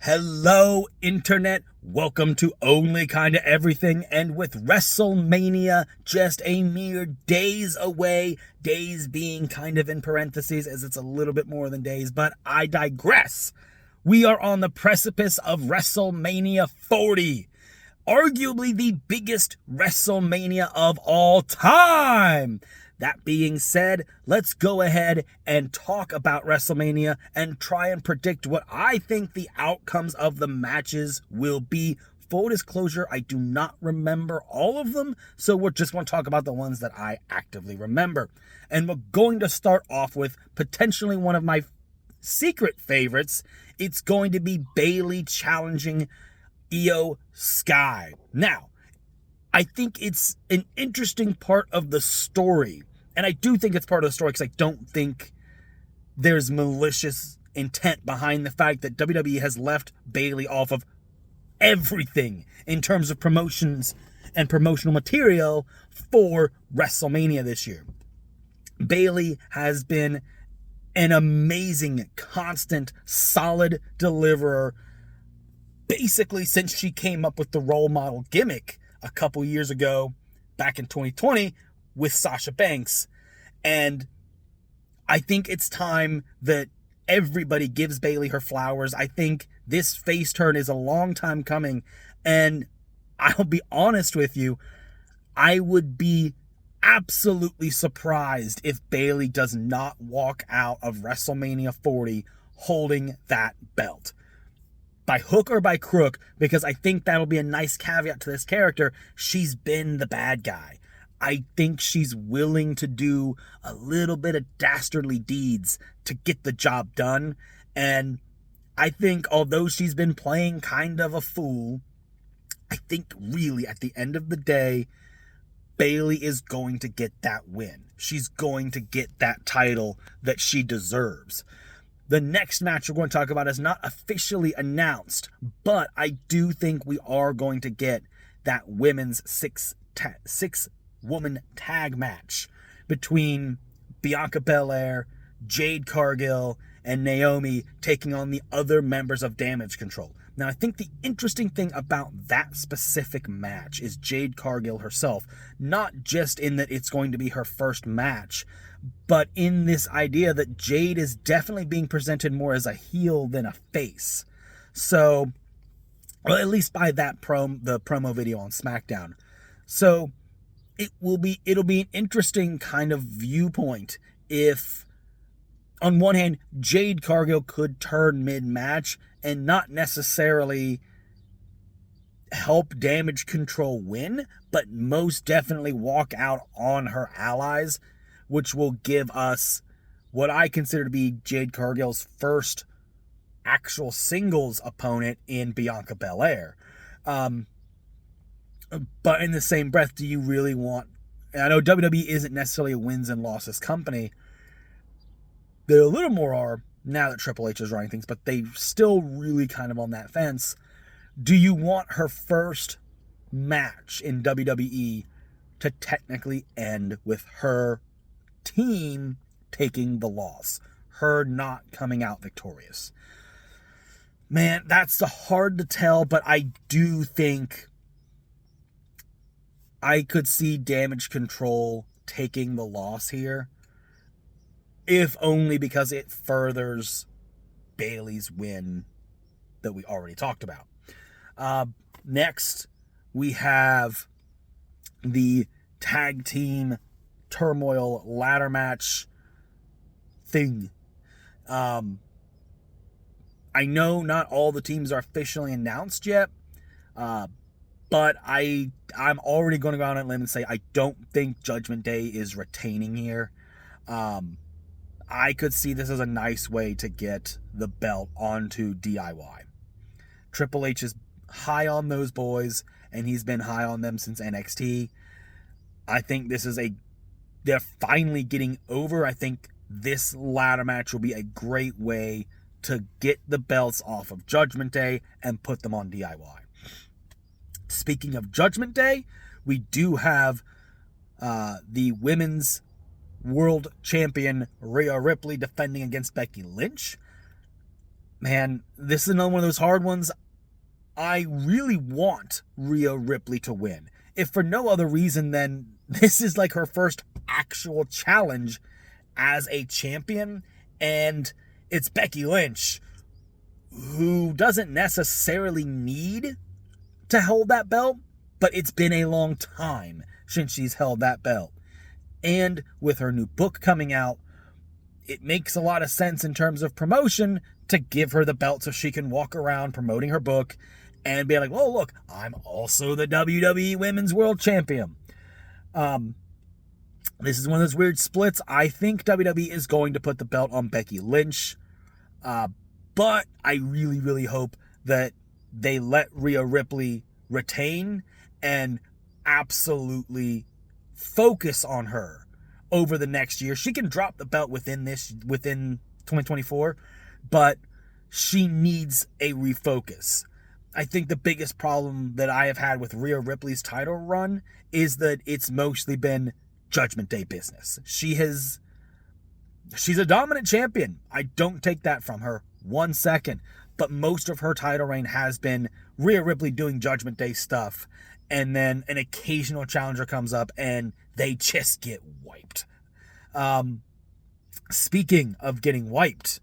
Hello, Internet. Welcome to Only Kinda Everything. And with WrestleMania just a mere days away, days being kind of in parentheses as it's a little bit more than days, but I digress. We are on the precipice of WrestleMania 40. Arguably the biggest WrestleMania of all time. That being said, let's go ahead and talk about WrestleMania and try and predict what I think the outcomes of the matches will be. Full disclosure, I do not remember all of them, so we're just going to talk about the ones that I actively remember. And we're going to start off with potentially one of my secret favorites. It's going to be Bayley challenging Io Sky. Now, I think it's an interesting part of the story. And I do think it's part of the story because I don't think there's malicious intent behind the fact that WWE has left Bayley off of everything in terms of promotions and promotional material for WrestleMania this year. Bayley has been an amazing, constant, solid deliverer basically since she came up with the role model gimmick a couple years ago, back in 2020, with Sasha Banks. And I think it's time that everybody gives Bayley her flowers. I think this face turn is a long time coming. And I'll be honest with you, I would be absolutely surprised if Bayley does not walk out of WrestleMania 40 holding that belt. By hook or by crook, because I think that'll be a nice caveat to this character. She's been the bad guy. I think she's willing to do a little bit of dastardly deeds to get the job done. And I think although she's been playing kind of a fool, I think really at the end of the day, Bayley is going to get that win. She's going to get that title that she deserves. The next match we're going to talk about is not officially announced, but I do think we are going to get that women's six-woman tag match between Bianca Belair, Jade Cargill, and Naomi taking on the other members of Damage Control. Now, I think the interesting thing about that specific match is Jade Cargill herself, not just in that it's going to be her first match, but in this idea that Jade is definitely being presented more as a heel than a face. So, well, at least by that the promo video on SmackDown. So, it'll be an interesting kind of viewpoint if, on one hand, Jade Cargill could turn mid-match and not necessarily help Damage Control win, but most definitely walk out on her allies, which will give us what I consider to be Jade Cargill's first actual singles opponent in Bianca Belair. But in the same breath, do you really want... And I know WWE isn't necessarily a wins and losses company. They a little more are now that Triple H is running things, but they still really kind of on that fence. Do you want her first match in WWE to technically end with her team taking the loss, her not coming out victorious? Man, that's hard to tell, but I do think I could see Damage Control taking the loss here, if only because it furthers Bayley's win that we already talked about. Next, we have the tag team turmoil ladder match thing. I know not all the teams are officially announced yet, but I'm already going to go out on a limb and say I don't think Judgment Day is retaining here. I could see this as a nice way to get the belt onto DIY. Triple H is high on those boys, and he's been high on them since NXT. I think they're finally getting over. I think this ladder match will be a great way to get the belts off of Judgment Day and put them on DIY. Speaking of Judgment Day, we do have the women's world champion Rhea Ripley defending against Becky Lynch. man, this is another one of those hard ones. I really want Rhea Ripley to win. If for no other reason than this is like her first actual challenge as a champion, and it's Becky Lynch, who doesn't necessarily need to hold that belt, but it's been a long time since she's held that belt. And with her new book coming out, it makes a lot of sense in terms of promotion to give her the belt so she can walk around promoting her book and be like, oh, look, I'm also the WWE Women's World Champion. This is one of those weird splits. I think WWE is going to put the belt on Becky Lynch, but I really, really hope that they let Rhea Ripley retain and absolutely focus on her over the next year. She can drop the belt within 2024, but she needs a refocus. I think the biggest problem that I have had with Rhea Ripley's title run is that it's mostly been Judgment Day business. She's a dominant champion. I don't take that from her 1 second, but most of her title reign has been Rhea Ripley doing Judgment Day stuff, and then an occasional challenger comes up and they just get wiped. Speaking of getting wiped,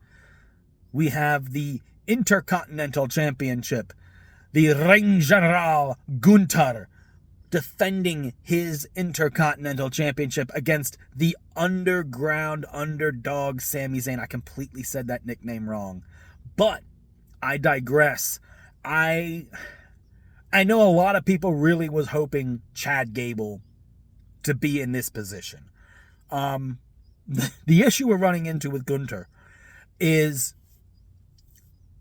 we have the Intercontinental Championship. The Ring General Gunther defending his Intercontinental Championship against the underground underdog Sami Zayn. I completely said that nickname wrong, but I digress. I know a lot of people really was hoping Chad Gable to be in this position. The issue we're running into with Gunther is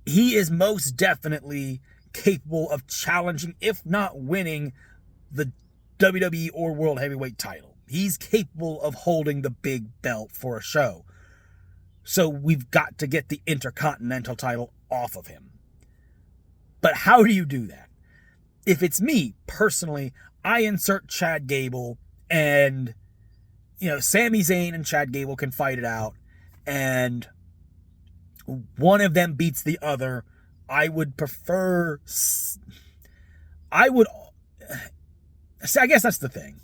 he is most definitely capable of challenging, if not winning, the WWE or World Heavyweight title. He's capable of holding the big belt for a show. So we've got to get the Intercontinental title off of him. But how do you do that? If it's me, personally, I insert Chad Gable and, Sami Zayn and Chad Gable can fight it out, and one of them beats the other. I guess that's the thing.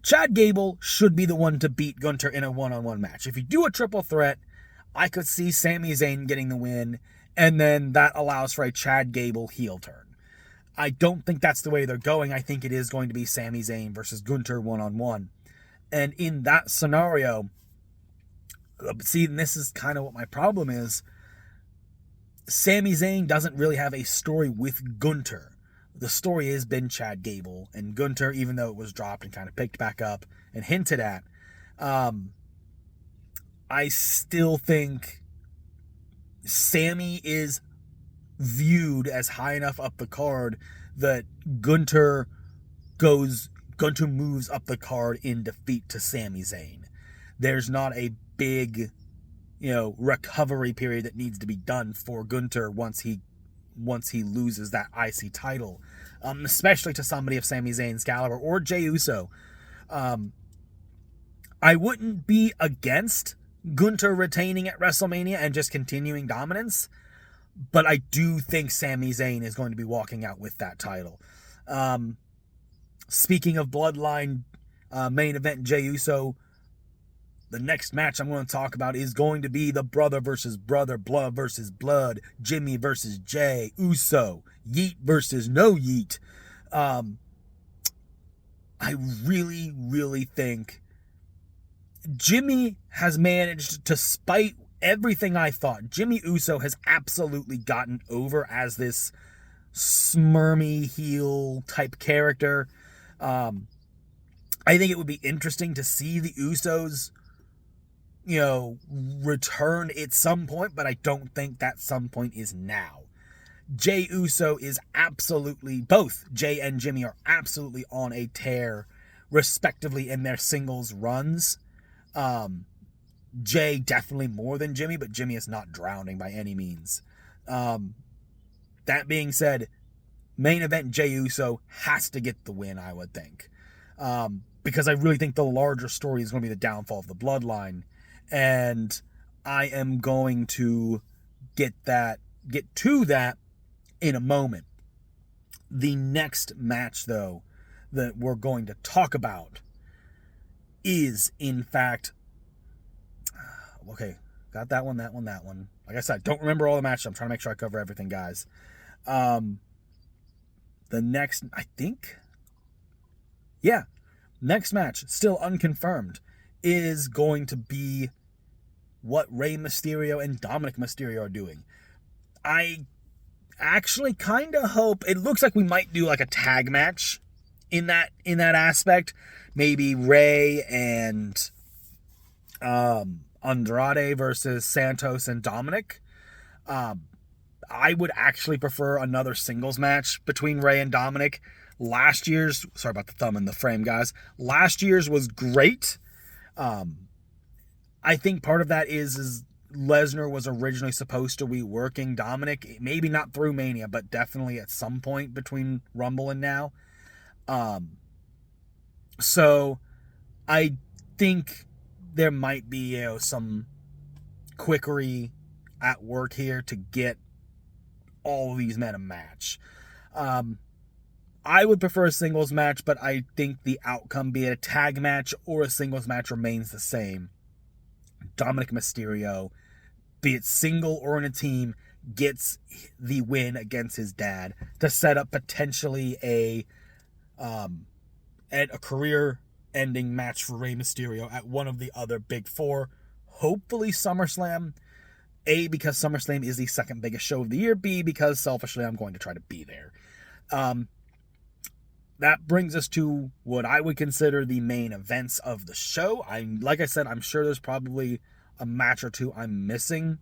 Chad Gable should be the one to beat Gunther in a one-on-one match. If you do a triple threat, I could see Sami Zayn getting the win, and then that allows for a Chad Gable heel turn. I don't think that's the way they're going. I think it is going to be Sami Zayn versus Gunther one-on-one. And in that scenario, see, and this is kind of what my problem is, Sami Zayn doesn't really have a story with Gunther. The story has been Chad Gable, and Gunther, even though it was dropped and kind of picked back up and hinted at, I still think Sami is viewed as high enough up the card that Gunther moves up the card in defeat to Sami Zayn. There's not a big, recovery period that needs to be done for Gunther once he loses that IC title, especially to somebody of Sami Zayn's caliber or Jey Uso. I wouldn't be against Gunther retaining at WrestleMania and just continuing dominance, but I do think Sami Zayn is going to be walking out with that title. Speaking of Bloodline main event, Jey Uso, the next match I'm going to talk about is going to be the brother versus brother, blood versus blood, Jimmy versus Jey Uso, Yeet versus no Yeet. I really, really think Jimmy has managed, despite everything I thought, Jimmy Uso has absolutely gotten over as this smirmy heel type character. I think it would be interesting to see the Usos, return at some point, but I don't think that some point is now. Jey Uso is absolutely, both Jey and Jimmy are absolutely on a tear, respectively, in their singles runs. Jey definitely more than Jimmy, but Jimmy is not drowning by any means. That being said, main event Jey Uso has to get the win, I would think. Because I really think the larger story is going to be the downfall of the Bloodline. And I am going to get that get to that in a moment. The next match, though, that we're going to talk about is, in fact, okay, got that one. Like I said, don't remember all the matches. I'm trying to make sure I cover everything, guys. The next, next match, still unconfirmed, is going to be what Rey Mysterio and Dominic Mysterio are doing. I actually kind of hope, it looks like we might do like a tag match in that aspect. Maybe Rey and Andrade versus Santos and Dominic. I would actually prefer another singles match between Rey and Dominic. Last year's, sorry about the thumb in the frame, guys. Last year's was great. I think part of that is Lesnar was originally supposed to be working Dominic, maybe not through Mania, but definitely at some point between Rumble and now. So I think there might be some quickery at work here to get all of these men a match. I would prefer a singles match, but I think the outcome, be it a tag match or a singles match, remains the same. Dominic Mysterio, be it single or in a team, gets the win against his dad to set up potentially a career-ending match for Rey Mysterio at one of the other big four. Hopefully SummerSlam. A, because SummerSlam is the second biggest show of the year. B, because selfishly I'm going to try to be there. That brings us to what I would consider the main events of the show. Like I said, I'm sure there's probably a match or two I'm missing.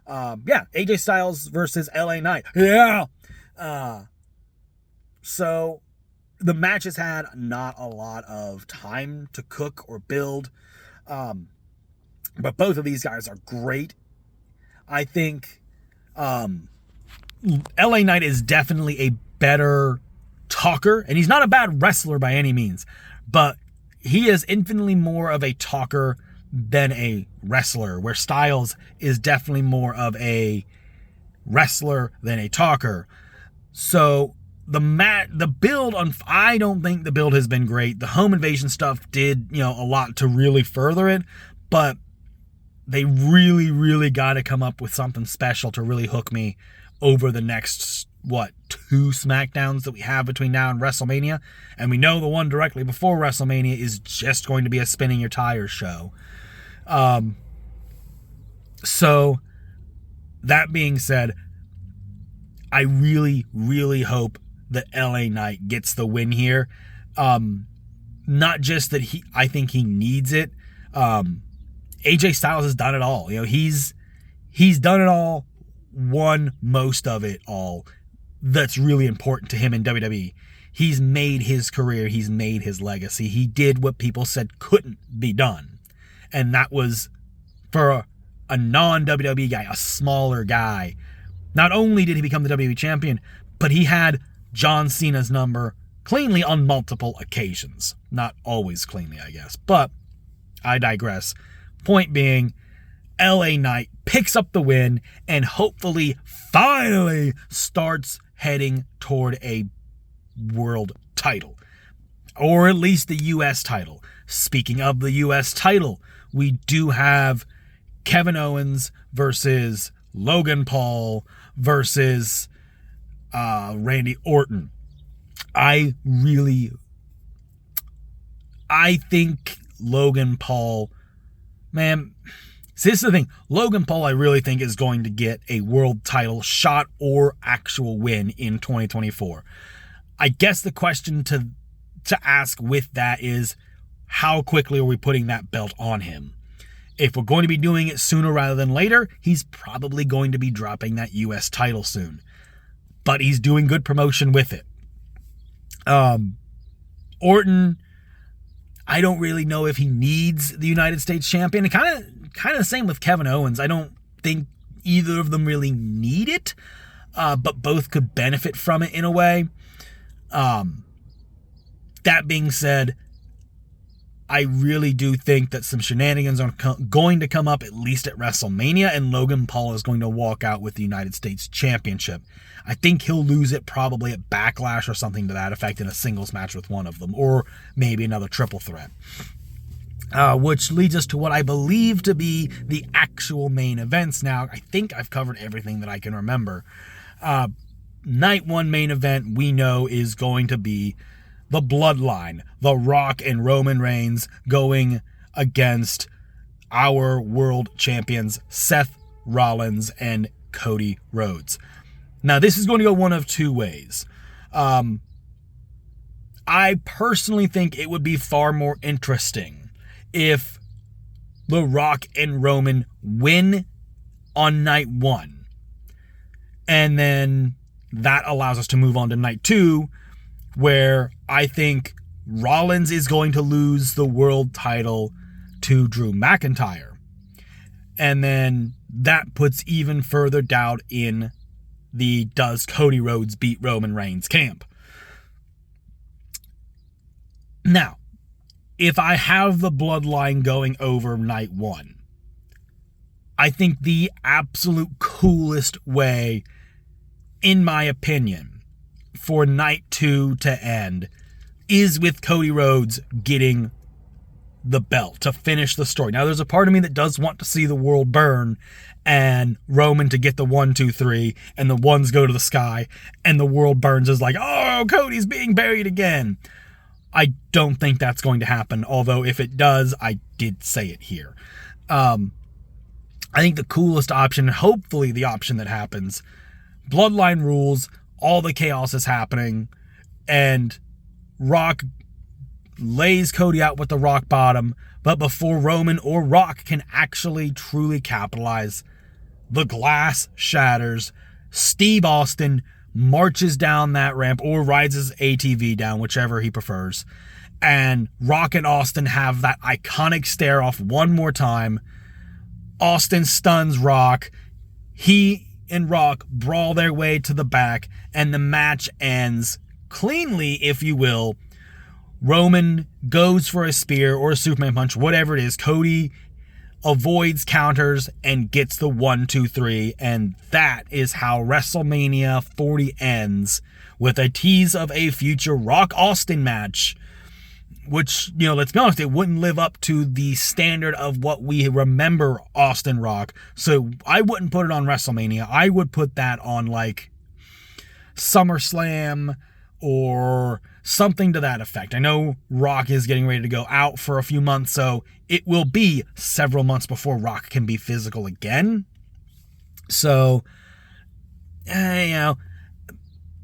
AJ Styles versus LA Knight. Yeah! So, the match has had not a lot of time to cook or build. But both of these guys are great. I think LA Knight is definitely a better talker, and he's not a bad wrestler by any means, but he is infinitely more of a talker than a wrestler, where Styles is definitely more of a wrestler than a talker. So the build on, I don't think the build has been great. The home invasion stuff did, a lot to really further it, but they really, really got to come up with something special to really hook me over the next, 2 SmackDowns that we have between now and WrestleMania. And we know the one directly before WrestleMania is just going to be a spinning your tires show. So, that being said, I really, really hope that LA Knight gets the win here. Not just that I think he needs it. AJ Styles has done it all. He's done it all, won most of it all. That's really important to him in WWE. He's made his career. He's made his legacy. He did what people said couldn't be done. And that was for a non-WWE guy, a smaller guy. Not only did he become the WWE champion, but he had John Cena's number cleanly on multiple occasions. Not always cleanly, I guess. But I digress. Point being, LA Knight picks up the win and hopefully finally starts heading toward a world title. Or at least the U.S. title. Speaking of the U.S. title, we do have Kevin Owens versus Logan Paul versus Randy Orton. I think Logan Paul, man, see, this is the thing. Logan Paul, I really think, is going to get a world title shot or actual win in 2024. I guess the question to ask with that is, how quickly are we putting that belt on him? If we're going to be doing it sooner rather than later, he's probably going to be dropping that U.S. title soon. But he's doing good promotion with it. Orton, I don't really know if he needs the United States champion. Kind of the same with Kevin Owens. I don't think either of them really need it, but both could benefit from it in a way. That being said, I really do think that some shenanigans are going to come up, at least at WrestleMania, and Logan Paul is going to walk out with the United States Championship. I think he'll lose it probably at Backlash or something to that effect in a singles match with one of them, or maybe another triple threat. Which leads us to what I believe to be the actual main events. Now, I think I've covered everything that I can remember. Night one main event we know is going to be the Bloodline, The Rock and Roman Reigns going against our world champions, Seth Rollins and Cody Rhodes. Now, this is going to go one of two ways. I personally think it would be far more interesting if The Rock and Roman win on night one. And then that allows us to move on to night two, where I think Rollins is going to lose the world title to Drew McIntyre. And then that puts even further doubt in the does Cody Rhodes beat Roman Reigns camp. Now, if I have the Bloodline going over night one, I think the absolute coolest way, in my opinion, for night two to end is with Cody Rhodes getting the belt to finish the story. Now, there's a part of me that does want to see the world burn and Roman to get the 1, 2, 3 and the ones go to the sky and the world burns is like, oh, Cody's being buried again. I don't think that's going to happen, although if it does, I did say it here. I think the coolest option, hopefully the option that happens, Bloodline rules, all the chaos is happening, and Rock lays Cody out with the rock bottom, but before Roman or Rock can actually truly capitalize, the glass shatters, Steve Austin marches down that ramp or rides his ATV down, whichever he prefers, and Rock and Austin have that iconic stare off one more time. Austin stuns Rock. He and Rock brawl their way to the back, and the match ends cleanly, if you will. Roman goes for a spear or a Superman punch, whatever it is. Cody avoids counters and gets the 1, 2, 3, and that is how WrestleMania 40 ends, with a tease of a future Rock-Austin match, which, you know, let's be honest, it wouldn't live up to the standard of what we remember Austin Rock, so I wouldn't put it on WrestleMania. I would put that on, like, SummerSlam or something to that effect. I know Rock is getting ready to go out for a few months, so it will be several months before Rock can be physical again. So, you know,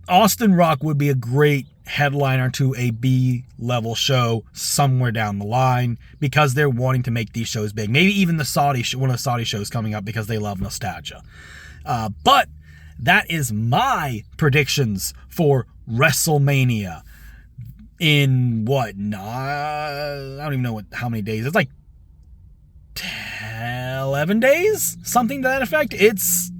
Austin Rock would be a great headliner to a B-level show somewhere down the line, because they're wanting to make these shows big. Maybe even the Saudi one of the Saudi shows coming up, because they love nostalgia. But that is my predictions for WrestleMania in what? I don't even know how many days. It's like 11 days, something to that effect. It's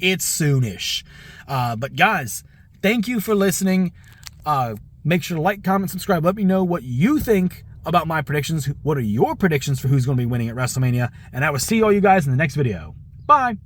soonish. But guys, thank you for listening. Make sure to like, comment, subscribe. Let me know what you think about my predictions. What are your predictions for who's going to be winning at WrestleMania? And I will see all you guys in the next video. Bye.